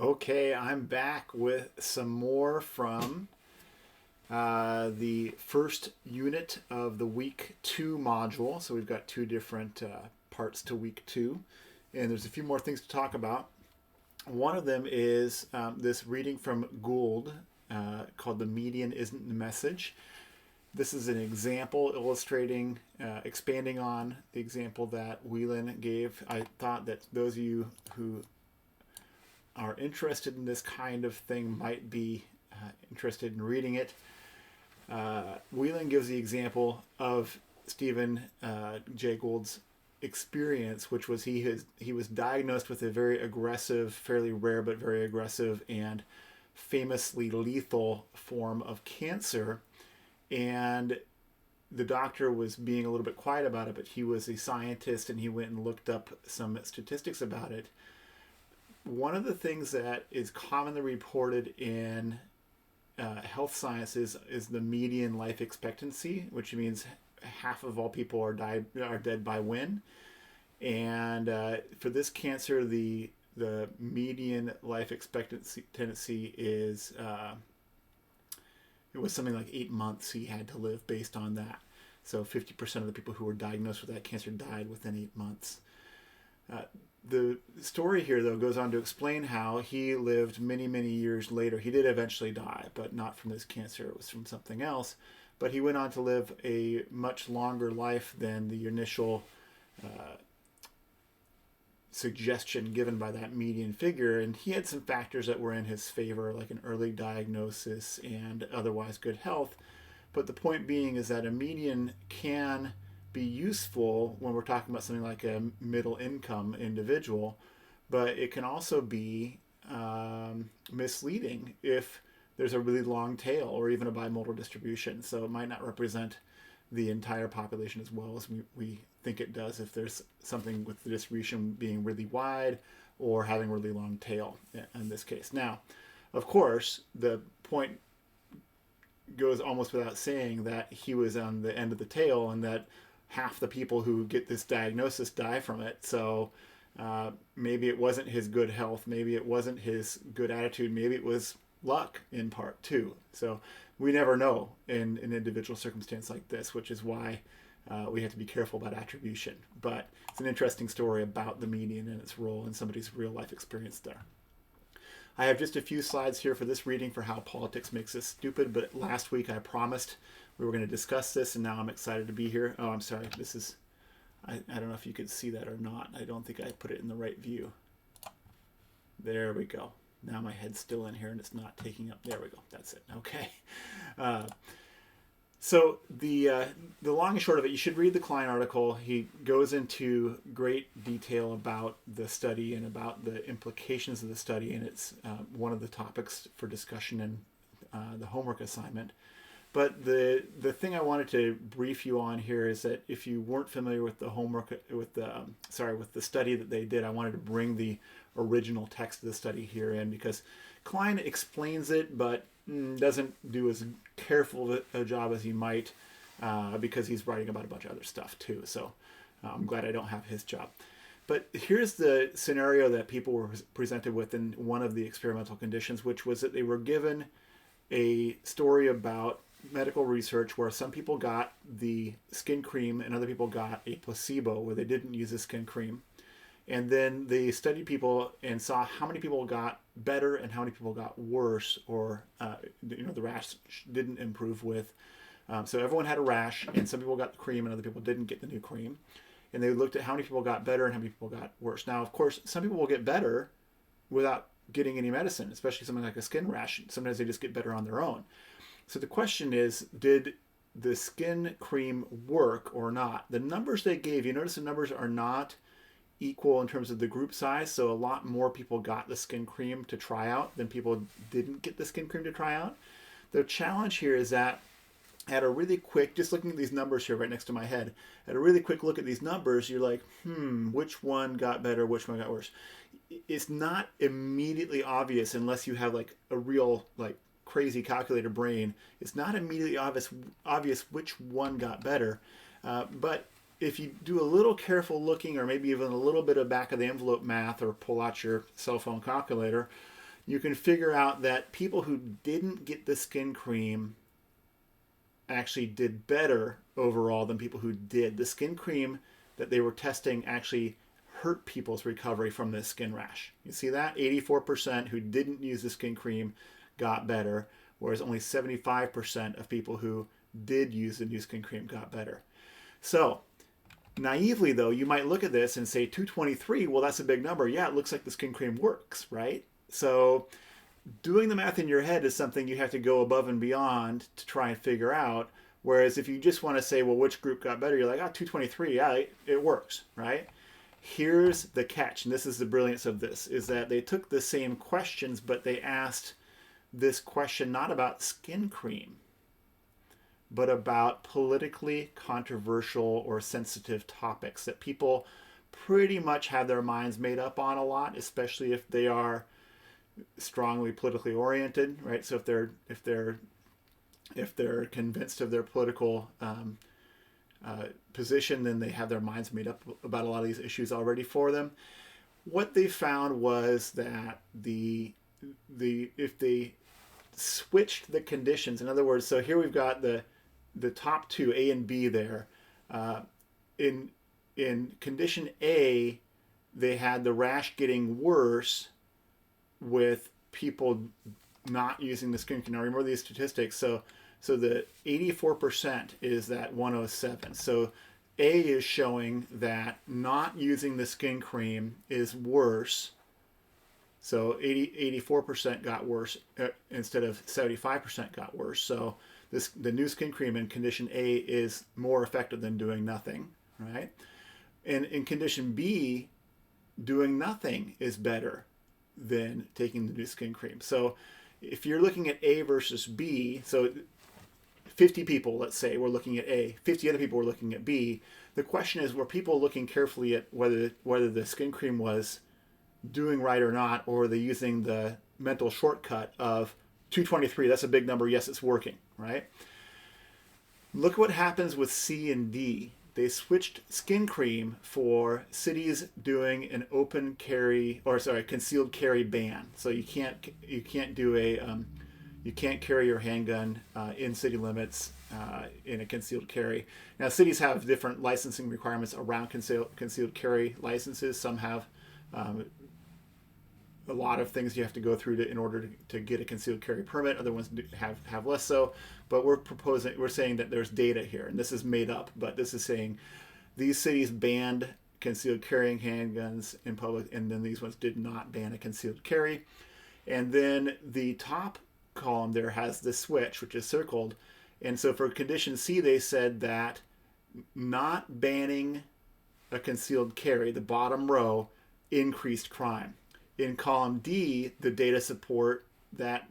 Okay, I'm back with some more from the first unit of the week 2 module. So we've got two different parts to week 2, and there's a few more things to talk about. One of them is this reading from Gould called "The Median Isn't the Message." This is an example illustrating, expanding on the example that Whelan gave. I thought that those of you who are interested in this kind of thing might be interested in reading it. Whelan gives the example of Stephen Jay Gould's experience, which was he was diagnosed with a very aggressive, fairly rare but very aggressive and famously lethal form of cancer, and the doctor was being a little bit quiet about it, but he was a scientist and he went and looked up some statistics about it. One of the things that is commonly reported in health sciences is the median life expectancy, which means half of all people are dead by when. And for this cancer, the median life expectancy is it was something like 8 months he had to live based on that. So 50% of the people who were diagnosed with that cancer died within 8 months. The story here, though, goes on to explain how he lived many, many years later. He did eventually die, but not from this cancer. It was from something else. But he went on to live a much longer life than the initial suggestion given by that median figure. And he had some factors that were in his favor, like an early diagnosis and otherwise good health. But the point being is that a median can be useful when we're talking about something like a middle income individual, but it can also be misleading if there's a really long tail or even a bimodal distribution. So it might not represent the entire population as well as we think it does if there's something with the distribution being really wide or having a really long tail in this case. Now, of course, the point goes almost without saying that he was on the end of the tail and that half the people who get this diagnosis die from it. So maybe it wasn't his good health, maybe it wasn't his good attitude, maybe it was luck in part too. So we never know in an individual circumstance like this, which is why we have to be careful about attribution. But it's an interesting story about the median and its role in somebody's real life experience there. I have just a few slides here for this reading for how politics makes us stupid, but last week I promised we were going to discuss this, and now I'm excited to be here. Oh, I'm sorry. This is, I don't know if you could see that or not. I don't think I put it in the right view. There we go. Now my head's still in here and it's not taking up. There we go. That's it. Okay. So the long and short of it, you should read the Klein article. He goes into great detail about the study and about the implications of the study, and it's one of the topics for discussion in the homework assignment. But the thing I wanted to brief you on here is that if you weren't familiar with the with the study that they did, I wanted to bring the original text of the study here in, because Klein explains it, but doesn't do as careful a job as he might, because he's writing about a bunch of other stuff too. So I'm glad I don't have his job. But here's the scenario that people were presented with in one of the experimental conditions, which was that they were given a story about medical research where some people got the skin cream and other people got a placebo where they didn't use the skin cream. And then they studied people and saw how many people got better and how many people got worse, or the rash didn't improve with. So everyone had a rash, and some people got the cream and other people didn't get the new cream. And they looked at how many people got better and how many people got worse. Now, of course, some people will get better without getting any medicine, especially something like a skin rash. Sometimes they just get better on their own. So the question is, did the skin cream work or not? The numbers they gave, you notice the numbers are not equal in terms of the group size. So a lot more people got the skin cream to try out than people didn't get the skin cream to try out. The challenge here is that at a really quick, just looking at these numbers here right next to my head, at a really quick look at these numbers, you're like, which one got better, which one got worse? It's not immediately obvious unless you have like a real crazy calculator brain. It's not immediately obvious which one got better, but if you do a little careful looking, or maybe even a little bit of back of the envelope math, or pull out your cell phone calculator, you can figure out that people who didn't get the skin cream actually did better overall than people who did. The skin cream that they were testing actually hurt people's recovery from this skin rash. You see that? 84% who didn't use the skin cream got better, whereas only 75% of people who did use the new skin cream got better. So, naively though, you might look at this and say 223, well, that's a big number. Yeah, it looks like the skin cream works, right? So doing the math in your head is something you have to go above and beyond to try and figure out. Whereas if you just want to say, well, which group got better? You're like, 223, yeah, it works, right? Here's the catch, and this is the brilliance of this, is that they took the same questions, but they asked this question not about skin cream, but about politically controversial or sensitive topics that people pretty much have their minds made up on a lot, especially if they are strongly politically oriented, right? So if they're convinced of their political position, then they have their minds made up about a lot of these issues already for them. What they found was that if they switched the conditions, in other words, so here we've got the top two, A and B there. In condition A, they had the rash getting worse with people not using the skin cream. Now remember these statistics. So the 84% is that 107. So A is showing that not using the skin cream is worse. So 84% got worse instead of 75% got worse. So the new skin cream in condition A is more effective than doing nothing, right? And in condition B, doing nothing is better than taking the new skin cream. So if you're looking at A versus B, so 50 people, let's say, were looking at A, 50 other people were looking at B. The question is, were people looking carefully at whether the skin cream was doing right or not, or were they using the mental shortcut of 223, that's a big number, yes, it's working, right? Look what happens with C and D. They switched skin cream for cities doing an concealed carry ban. So you can't carry your handgun in city limits in a concealed carry. Now cities have different licensing requirements around concealed carry licenses. Some have a lot of things you have to go through in order to get a concealed carry permit. Other ones have less so. But we're saying that there's data here, and this is made up, but this is saying these cities banned concealed carrying handguns in public, and then these ones did not ban a concealed carry. And then the top column there has the switch, which is circled. And so for condition C, they said that not banning a concealed carry, the bottom row, increased crime. In column D, the data support that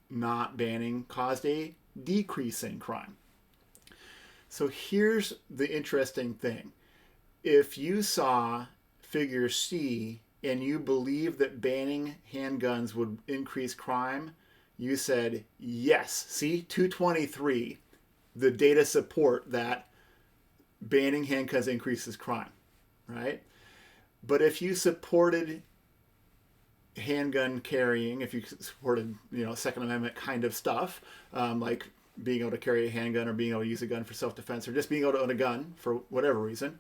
not banning caused a decrease in crime. So here's the interesting thing. If you saw figure C and you believe that banning handguns would increase crime, you said, yes, see, 223, the data support that banning handguns increases crime, right? But if you supported handgun carrying, if you supported, Second Amendment kind of stuff, like being able to carry a handgun or being able to use a gun for self-defense or just being able to own a gun for whatever reason,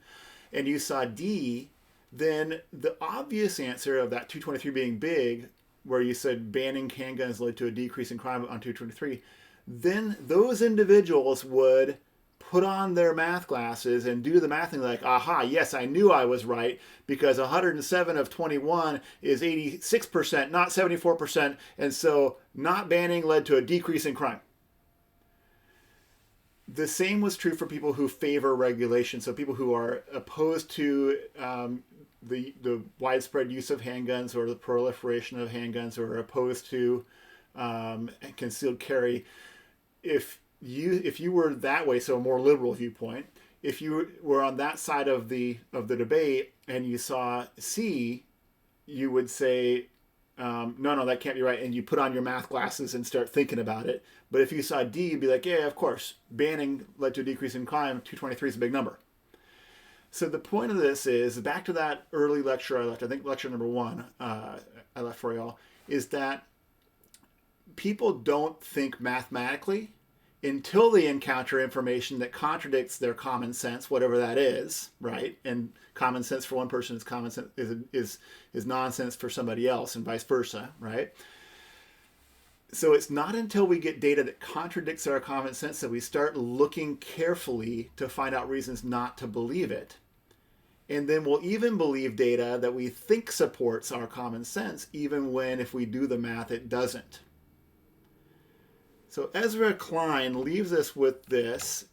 and you saw D, then the obvious answer of that 223 being big, where you said banning handguns led to a decrease in crime on 223, then those individuals would put on their math glasses and do the math and like, aha, yes, I knew I was right, because 107 of 21 is 86%, not 74%, and so not banning led to a decrease in crime. The same was true for people who favor regulation, so people who are opposed to the widespread use of handguns or the proliferation of handguns, or are opposed to concealed carry. If you were that way, so a more liberal viewpoint, if you were on that side of the debate and you saw C, you would say, no, that can't be right, and you put on your math glasses and start thinking about it. But if you saw D, you'd be like, yeah, of course, banning led to a decrease in crime. 223 is a big number. So the point of this is, back to that early lecture I left, I think lecture number 1 I left for y'all, is that people don't think mathematically until they encounter information that contradicts their common sense, whatever that is, right? And common sense for one person is common sense is nonsense for somebody else, and vice versa, right? So it's not until we get data that contradicts our common sense that we start looking carefully to find out reasons not to believe it. And then we'll even believe data that we think supports our common sense, even when, if we do the math, it doesn't. So Ezra Klein leaves us with this,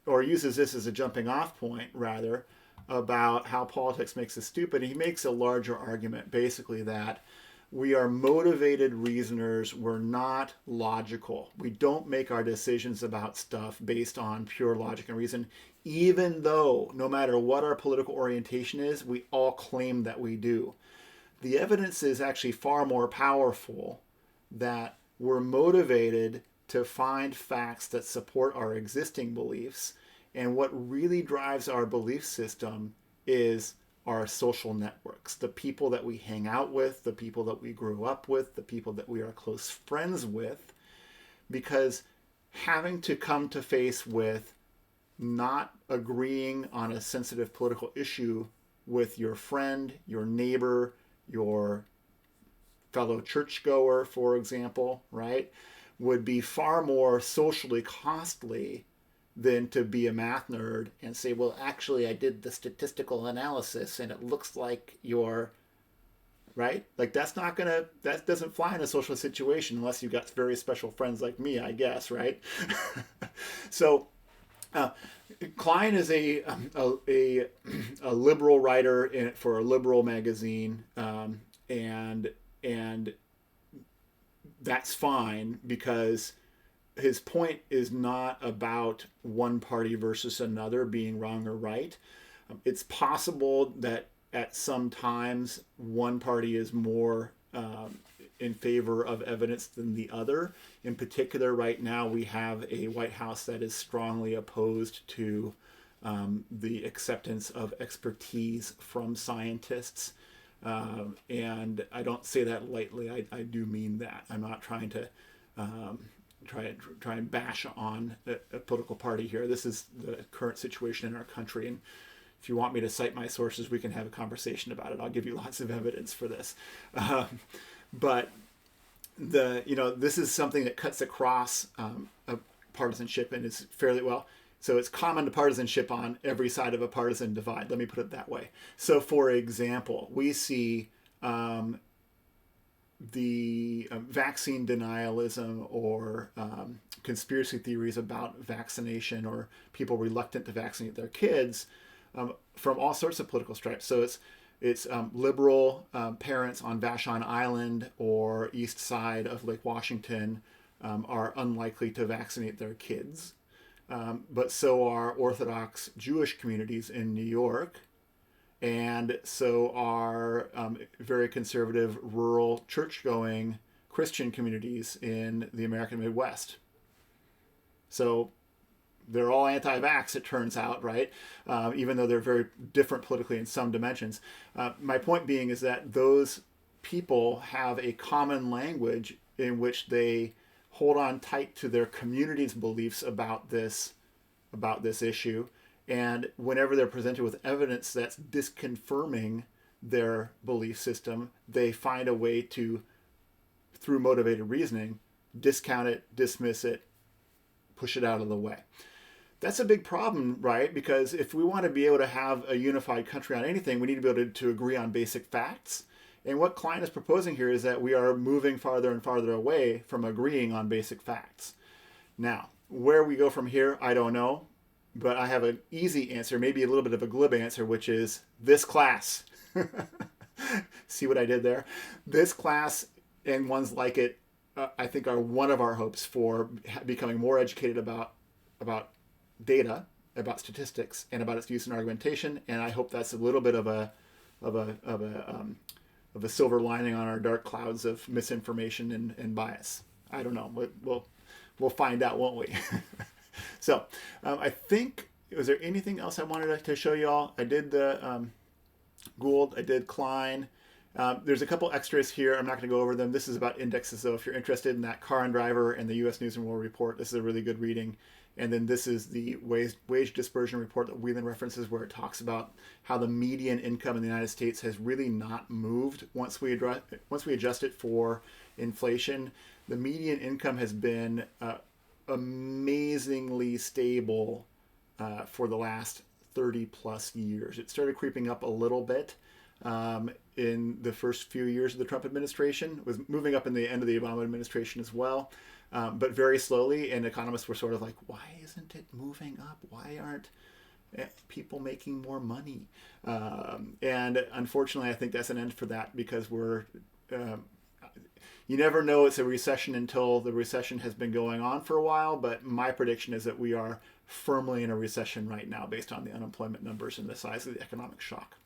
or uses this as a jumping off point, rather, about how politics makes us stupid. And he makes a larger argument, basically, that we are motivated reasoners. We're not logical. We don't make our decisions about stuff based on pure logic and reason, even though, no matter what our political orientation is, we all claim that we do. The evidence is actually far more powerful that we're motivated to find facts that support our existing beliefs. And what really drives our belief system is our social networks, the people that we hang out with, the people that we grew up with, the people that we are close friends with. Because having to come to face with not agreeing on a sensitive political issue with your friend, your neighbor, your fellow churchgoer, for example, right, would be far more socially costly than to be a math nerd and say, well, actually, I did the statistical analysis and it looks like you're, right? Like, that doesn't fly in a social situation unless you've got very special friends like me, I guess, right? So, Klein is a liberal writer for a liberal magazine, and that's fine, because his point is not about one party versus another being wrong or right. It's possible that at some times one party is more in favor of evidence than the other. In particular, right now we have a White House that is strongly opposed to the acceptance of expertise from scientists. And I don't say that lightly. I do mean that. I'm not trying to try and bash on a political party here. This is the current situation in our country, and if you want me to cite my sources, we can have a conversation about it. I'll give you lots of evidence for this. But this is something that cuts across a partisanship and is fairly well. So it's common to partisanship on every side of a partisan divide. Let me put it that way. So, for example, we see the vaccine denialism or conspiracy theories about vaccination, or people reluctant to vaccinate their kids, from all sorts of political stripes. So it's liberal parents on Vashon Island or east side of Lake Washington are unlikely to vaccinate their kids. But so are Orthodox Jewish communities in New York, and so are very conservative rural church-going Christian communities in the American Midwest. So they're all anti-vax, it turns out, right? Even though they're very different politically in some dimensions. My point being is that those people have a common language in which they hold on tight to their community's beliefs about this issue. And whenever they're presented with evidence that's disconfirming their belief system, they find a way to, through motivated reasoning, discount it, dismiss it, push it out of the way. That's a big problem, right? Because if we want to be able to have a unified country on anything, we need to be able to agree on basic facts. And what Klein is proposing here is that we are moving farther and farther away from agreeing on basic facts. Now, where we go from here, I don't know. But I have an easy answer, maybe a little bit of a glib answer, which is this class. See what I did there? This class and ones like it, I think, are one of our hopes for becoming more educated about data, about statistics, and about its use in argumentation. And I hope that's a little bit of a silver lining on our dark clouds of misinformation and bias. I don't know. We'll find out, won't we? So I think, was there anything else I wanted to show you all? I did the Gould, I did Klein. There's a couple extras here. I'm not going to go over them. This is about indexes, though. If you're interested in that, Car and Driver and the U.S. News and World Report, this is a really good reading. And then this is the wage dispersion report that Whelan references, where it talks about how the median income in the United States has really not moved once we adjust it for inflation. The median income has been amazingly stable for the last 30 plus years. It started creeping up a little bit in the first few years of the Trump administration, was moving up in the end of the Obama administration as well, but very slowly. And economists were sort of like, why isn't it moving up? Why aren't people making more money? And unfortunately, I think that's an end for that, because you never know it's a recession until the recession has been going on for a while. But my prediction is that we are firmly in a recession right now based on the unemployment numbers and the size of the economic shock.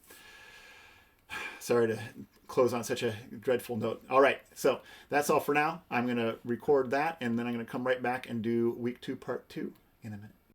Sorry to close on such a dreadful note. All right, so that's all for now. I'm going to record that, and then I'm going to come right back and do week 2, part 2 in a minute.